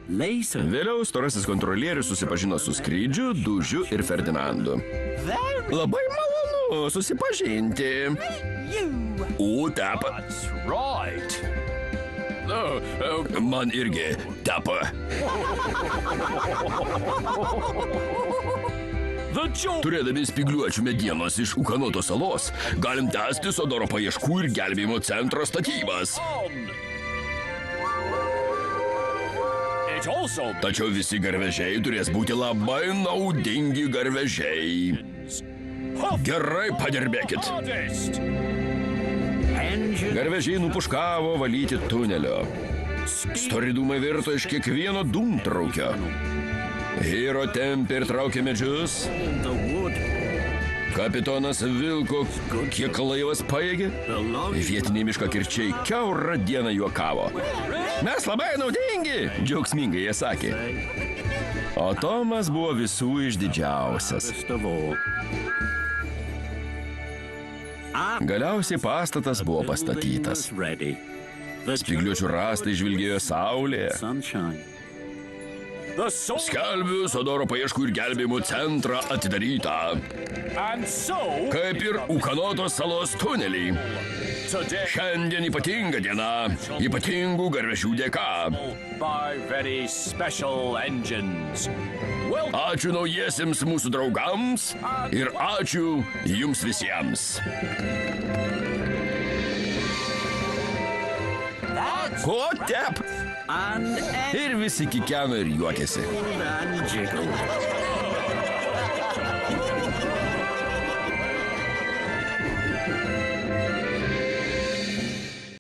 Vėliau storasis kontrolierius susipažino su Skrydžiu, Dūžiu ir Ferdinandu. Labai malonu susipažinti. O, Tapa. Man irgi Tapa. Turėdami spygliuočių medienos iš Ukanoto salos, galim tęsti Sodoro paieškų ir gelbėjimo centro statybas. Tačiau visi garvežiai turės būti labai naudingi garvežiai. Gerai padirbėkit. Garvežiai nupuškavo valyti tunelio. Stori dūmai virto iš kiekvieno dūmtraukio. Hiro tempė ir traukė medžius. Kapitonas vilko, kiek laivas pajėgė. Vietiniai miškakirčiai kiaurą dieną juokavo. Mes labai naudingi, džiaugsmingai jie sakė. O Tomas buvo visų išdidžiausias. Galiausiai pastatas buvo pastatytas. Spygliuočių rąstai žvilgėjo saulėje. Skelbiu Sodoro paieškų ir gelbėjimo centrą atidarytą. Kaip ir Ukanoto salos tunelį. Šiandien ypatinga diena, ypatingų garvežių dėka. Ačiū naujiesiems mūsų draugams ir ačiū jums visiems. O, Tep! Ir visi kikeno ir juokėsi.